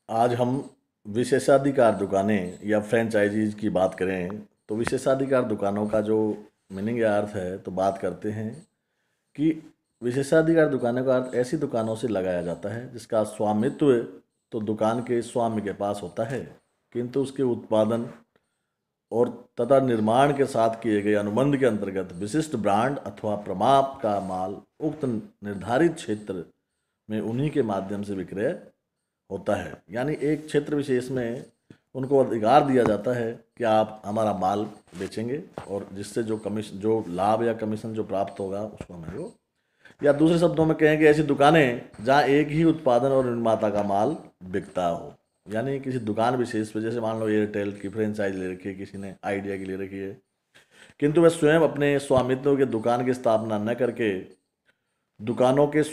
आज हम विशेषाधिकार दुकानें या फ्रेंचाइजीज की बात करें तो विशेषाधिकार दुकानों का जो मीनिंग या अर्थ है तो बात करते हैं कि विशेषाधिकार दुकानों का अर्थ ऐसी दुकानों से लगाया जाता है जिसका स्वामित्व तो दुकान के स्वामी के पास होता है, किंतु उसके उत्पादन और तथा निर्माण के साथ किए गए अनुबंध के अंतर्गत विशिष्ट ब्रांड अथवा प्रमाप का माल उक्त निर्धारित क्षेत्र में उन्हीं के माध्यम से विक्रय होता है। यानी एक क्षेत्र विशेष में उनको अधिकार दिया जाता है कि आप हमारा माल बेचेंगे और जिससे जो लाभ या कमीशन जो प्राप्त होगा उसको हमें वो, या दूसरे शब्दों में कहें कि ऐसी दुकानें जहाँ एक ही उत्पादन और निर्माता का माल बिकता हो। यानी किसी दुकान विशेष पे, जैसे मान लो एयरटेल की फ्रेंचाइज ले रखी है, किसी ने आइडिया की ले रखी है, किंतु वह स्वयं अपने स्वामित्व के दुकान की स्थापना न करके दुकानों के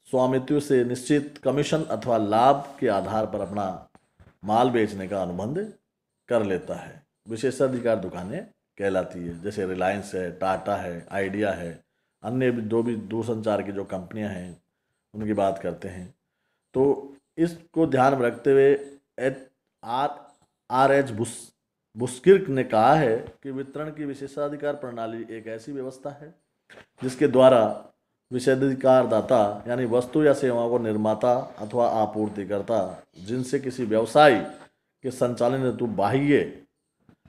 स्वामित्व से निश्चित कमीशन अथवा लाभ के आधार पर अपना माल बेचने का अनुबंध कर लेता है, विशेषाधिकार दुकानें कहलाती है। जैसे रिलायंस है, टाटा है, आइडिया है, अन्य भी दूरसंचार की जो कंपनियां हैं उनकी बात करते हैं। तो इसको ध्यान में रखते हुए आर आर एच बुस्किर्क ने कहा है कि वितरण की विशेषाधिकार प्रणाली एक ऐसी व्यवस्था है जिसके द्वारा विशेषाधिकार दाता यानी वस्तु या सेवाओं को निर्माता अथवा आपूर्तिकर्ता जिनसे किसी व्यवसाय के संचालन हेतु बाह्य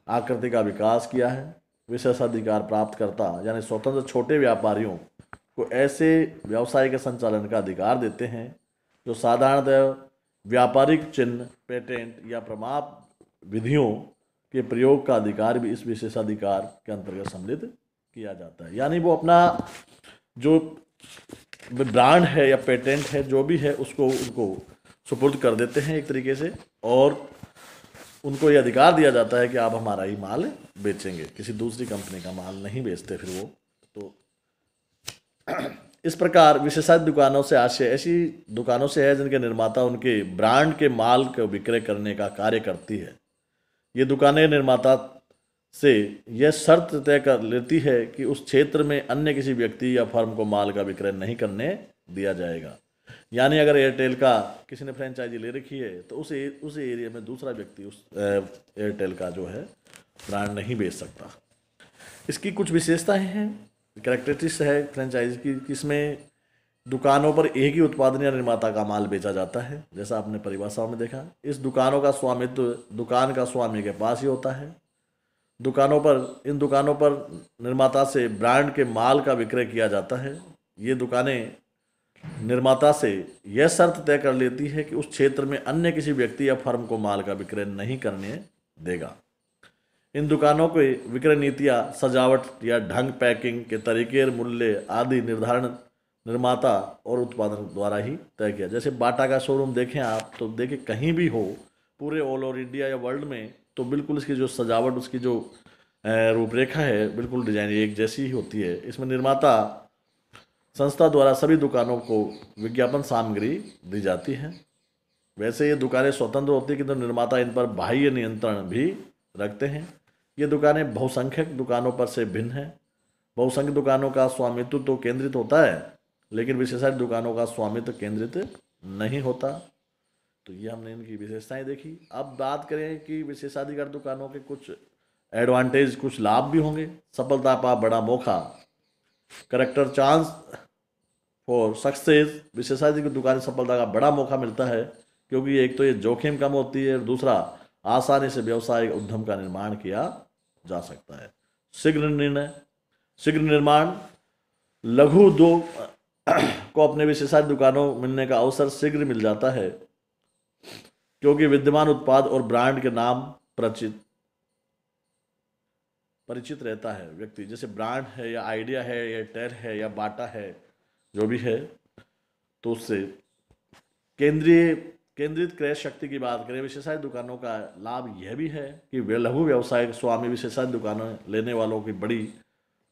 आकृति का विकास किया है, विशेषाधिकार प्राप्त करता यानी स्वतंत्र छोटे व्यापारियों को ऐसे व्यवसाय के संचालन का अधिकार देते हैं जो साधारणतः व्यापारिक चिन्ह, पेटेंट या प्रमाप विधियों के प्रयोग का अधिकार भी इस विशेषाधिकार के अंतर्गत सम्मिलित किया जाता है। यानी वो अपना जो ब्रांड है या पेटेंट है जो भी है उसको उनको सुपुर्द कर देते हैं एक तरीके से, और उनको ये अधिकार दिया जाता है कि आप हमारा ही माल बेचेंगे, किसी दूसरी कंपनी का माल नहीं बेचते फिर वो। तो इस प्रकार विशेषाधिकार दुकानों से आशय ऐसी दुकानों से है जिनके निर्माता उनके ब्रांड के माल को विक्रय करने का कार्य करती है। ये दुकानें निर्माता से यह शर्त तय कर लेती है कि उस क्षेत्र में अन्य किसी व्यक्ति या फर्म को माल का विक्रय नहीं करने दिया जाएगा। यानी अगर एयरटेल का किसी ने फ्रेंचाइजी ले रखी है तो उस एरिया में दूसरा व्यक्ति उस एयरटेल का जो है ब्रांड नहीं बेच सकता। इसकी कुछ विशेषताएं हैं, कैरेक्टरिस्टिक्स है फ्रेंचाइजी की, किसमें दुकानों पर एक ही उत्पादन या निर्माता का माल बेचा जाता है, जैसा आपने परिभाषाओं में देखा। इस दुकानों का स्वामित्व दुकान का स्वामी के पास ही होता है। इन दुकानों पर निर्माता से ब्रांड के माल का विक्रय किया जाता है। ये दुकानें निर्माता से यह शर्त तय कर लेती है कि उस क्षेत्र में अन्य किसी व्यक्ति या फर्म को माल का विक्रय नहीं करने देगा। इन दुकानों के विक्रय नीतियाँ, सजावट या ढंग, पैकिंग के तरीके, मूल्य आदि निर्धारण निर्माता और उत्पादक द्वारा ही तय किया। जैसे बाटा का शोरूम देखें आप तो देखें, कहीं भी हो पूरे ऑल ओवर इंडिया या वर्ल्ड में, तो बिल्कुल इसकी जो सजावट, उसकी जो रूपरेखा है बिल्कुल डिजाइन एक जैसी ही होती है। इसमें निर्माता संस्था द्वारा सभी दुकानों को विज्ञापन सामग्री दी जाती है। वैसे ये दुकानें स्वतंत्र होती है किंतु निर्माता इन पर बाह्य नियंत्रण भी रखते हैं। ये दुकानें बहुसंख्यक दुकानों पर से भिन्न हैं। बहुसंख्यक दुकानों का स्वामित्व तो केंद्रित होता है, लेकिन विशेषाधिकार दुकानों का स्वामित्व केंद्रित नहीं होता। तो ये हमने इनकी विशेषताएं देखी। अब बात करें कि विशेषाधिकार दुकानों के कुछ एडवांटेज, कुछ लाभ भी होंगे। सफलता पा बड़ा मौका, करेक्टर चांस फॉर सक्सेस। विशेषाधिकार दुकान सफलता का बड़ा मौका मिलता है क्योंकि एक तो ये जोखिम कम होती है और दूसरा आसानी से व्यवसायिक उद्यम का निर्माण किया जा सकता है। शीघ्र निर्माण, लघु उद्योग को अपने विशेषाधिकार दुकानों मिलने का अवसर शीघ्र मिल जाता है क्योंकि विद्यमान उत्पाद और ब्रांड के नाम परिचित रहता है व्यक्ति। जैसे ब्रांड है या आइडिया है या एयरटेल है या बाटा है, जो भी है, तो उससे केंद्रित क्रय शक्ति की बात करें, विशेषाधिकार दुकानों का लाभ यह भी है कि वे लघु व्यवसाय स्वामी विशेषाधिकार दुकानें लेने वालों की बड़ी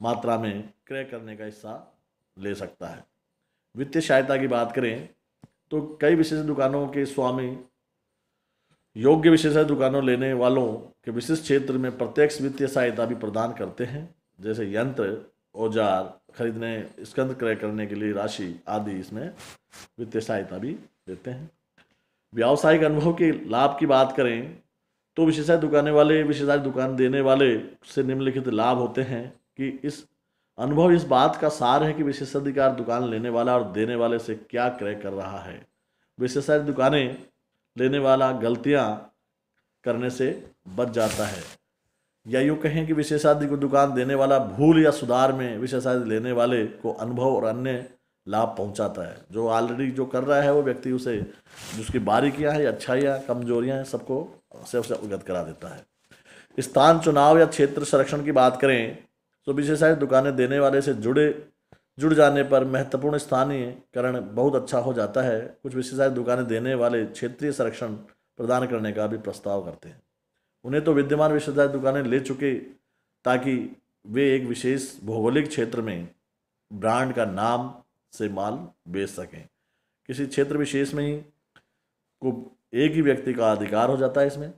मात्रा में क्रय करने का हिस्सा ले सकता है। वित्तीय सहायता की बात करें तो कई विशेष दुकानों के स्वामी योग्य विशेषाधिकार दुकानों लेने वालों के विशिष्ट क्षेत्र में प्रत्यक्ष वित्तीय सहायता भी प्रदान करते हैं, जैसे यंत्र, औजार खरीदने, स्कंद क्रय करने के लिए राशि आदि, इसमें वित्तीय सहायता भी देते हैं। व्यावसायिक अनुभव के लाभ की बात करें तो विशेषाधिकार दुकानें वाले विशेषाधिकार दुकान देने वाले से निम्नलिखित लाभ होते हैं कि इस अनुभव इस बात का सार है कि विशेषाधिकार दुकान लेने वाला और देने वाले से क्या क्रय कर रहा है। विशेषाधिकार दुकानें लेने वाला गलतियां करने से बच जाता है, या यूँ कहें कि विशेषाधिकार दुकान देने वाला भूल या सुधार में विशेषाधिकार लेने वाले को अनुभव और अन्य लाभ पहुंचाता है। जो ऑलरेडी जो कर रहा है वो व्यक्ति उसे जिसकी बारीकियां हैं या अच्छाइयाँ कमजोरियां हैं सबको से अवगत करा देता है। स्थान चुनाव या क्षेत्र संरक्षण की बात करें तो विशेषाधिकार दुकानें देने वाले से जुड़ जाने पर महत्वपूर्ण स्थानीयकरण बहुत अच्छा हो जाता है। कुछ विशेषाधिकार दुकानें देने वाले क्षेत्रीय संरक्षण प्रदान करने का भी प्रस्ताव करते हैं। उन्हें तो विद्यमान विशेषाधिकार दुकानें ले चुके ताकि वे एक विशेष भौगोलिक क्षेत्र में ब्रांड का नाम से माल बेच सकें। किसी क्षेत्र विशेष में ही को एक ही व्यक्ति का अधिकार हो जाता है। इसमें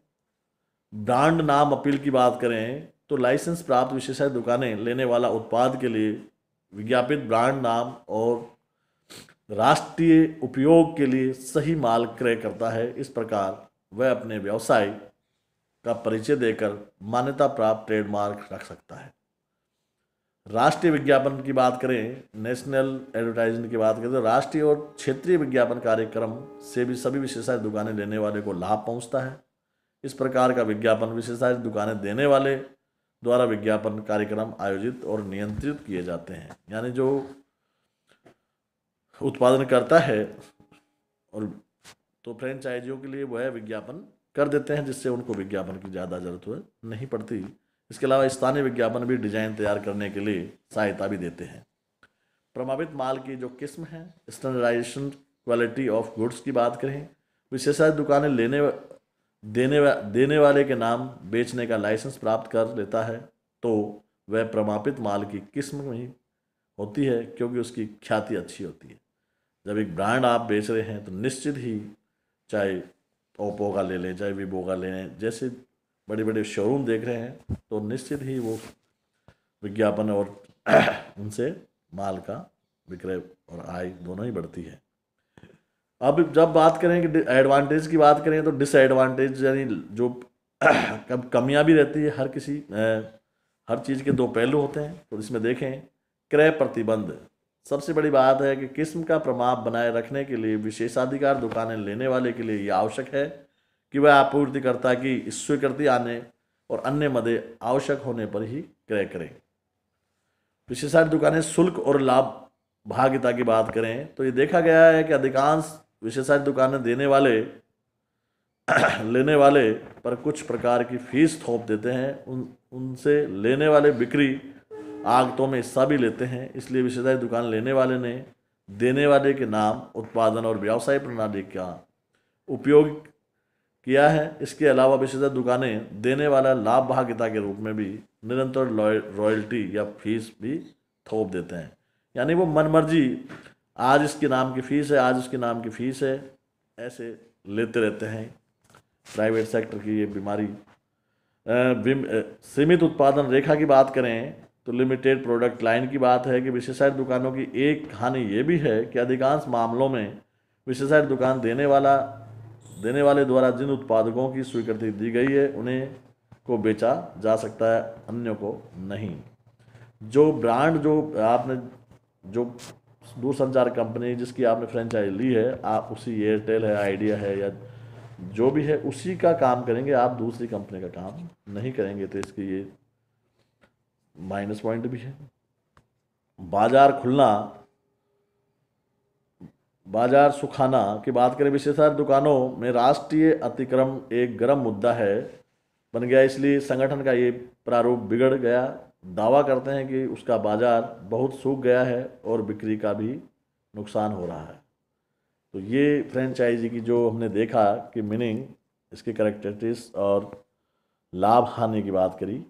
ब्रांड नाम अपील की बात करें तो लाइसेंस प्राप्त विशेषाधिकार दुकानें लेने वाला उत्पाद के लिए विज्ञापित ब्रांड नाम और राष्ट्रीय उपयोग के लिए सही माल क्रय करता है। इस प्रकार वह अपने व्यवसाय का परिचय देकर मान्यता प्राप्त ट्रेडमार्क रख सकता है। राष्ट्रीय विज्ञापन की बात करें, नेशनल एडवर्टाइजिंग की बात करें तो राष्ट्रीय और क्षेत्रीय विज्ञापन कार्यक्रम से भी सभी विशेषाधिकार दुकानें लेने वाले को लाभ पहुंचता है। इस प्रकार का विज्ञापन विशेषाधिकार दुकानें देने वाले द्वारा विज्ञापन कार्यक्रम आयोजित और नियंत्रित किए जाते हैं। यानी जो उत्पादन करता है और तो फ्रेंचाइजियों के लिए वह विज्ञापन कर देते हैं, जिससे उनको विज्ञापन की ज़्यादा जरूरत नहीं पड़ती। इसके अलावा स्थानीय विज्ञापन भी डिजाइन तैयार करने के लिए सहायता भी देते हैं। प्रभावित माल की जो किस्म है, स्टैंडर्डाइजेशन क्वालिटी ऑफ गुड्स की बात करें, विशेषाधिकार दुकानें देने वाले के नाम बेचने का लाइसेंस प्राप्त कर लेता है तो वह प्रमाणित माल की किस्म में होती है, क्योंकि उसकी ख्याति अच्छी होती है। जब एक ब्रांड आप बेच रहे हैं तो निश्चित ही चाहे ओप्पो का ले लें, चाहे वीवो का ले लें, जैसे बड़े बड़े शोरूम देख रहे हैं तो निश्चित ही वो विज्ञापन और उनसे माल का विक्रय और आय दोनों ही बढ़ती है। अब जब बात करें कि एडवांटेज की बात करें तो डिसएडवांटेज यानी जो कमियां भी रहती है। हर चीज़ के दो पहलू होते हैं। तो इसमें देखें, क्रय प्रतिबंध सबसे बड़ी बात है कि किस्म का प्रमाण बनाए रखने के लिए विशेषाधिकार दुकानें लेने वाले के लिए यह आवश्यक है कि वह आपूर्तिकर्ता की स्वीकृति आने और अन्य मदे आवश्यक होने पर ही क्रय करें। विशेषाधिकार दुकानें शुल्क और लाभ भागिता की बात करें तो ये देखा गया है कि अधिकांश विशेषाधिकार दुकानें लेने वाले पर कुछ प्रकार की फीस थोप देते हैं। उनसे लेने वाले बिक्री आगतों में हिस्सा भी लेते हैं। इसलिए विशेषाधिकार दुकान लेने वाले ने देने वाले के नाम, उत्पादन और व्यवसाय प्रणाली का उपयोग किया है। इसके अलावा विशेषाधिकार दुकानें देने वाला लाभ भागिता के रूप में भी निरंतर रॉयल्टी या फीस भी थोप देते हैं। यानी वो मनमर्जी, आज इसके नाम की फ़ीस है, आज उसके नाम की फ़ीस है, ऐसे लेते रहते हैं। प्राइवेट सेक्टर की ये बीमारी। सीमित उत्पादन रेखा की बात करें तो लिमिटेड प्रोडक्ट लाइन की बात है कि विशेषाधिकार दुकानों की एक हानि ये भी है कि अधिकांश मामलों में विशेषाधिकार दुकान देने वाले द्वारा जिन उत्पादकों की स्वीकृति दी गई है उन्हें को बेचा जा सकता है, अन्यों को नहीं। जो ब्रांड जो दूरसंचार कंपनी जिसकी आपने फ्रेंचाइज ली है, आप उसी एयरटेल है, आइडिया है या जो भी है उसी का काम करेंगे, आप दूसरी कंपनी का काम नहीं करेंगे। तो इसकी ये माइनस पॉइंट भी है। बाजार सुखाना की बात करें, विशेषाधिकार दुकानों में राष्ट्रीय अतिक्रमण एक गर्म मुद्दा बन गया। इसलिए संगठन का ये प्रारूप बिगड़ गया। दावा करते हैं कि उसका बाजार बहुत सूख गया है और बिक्री का भी नुकसान हो रहा है। तो ये फ्रेंचाइजी की जो हमने देखा कि मीनिंग, इसके कैरेक्टरिस्टिक्स और लाभ हानि की बात करी।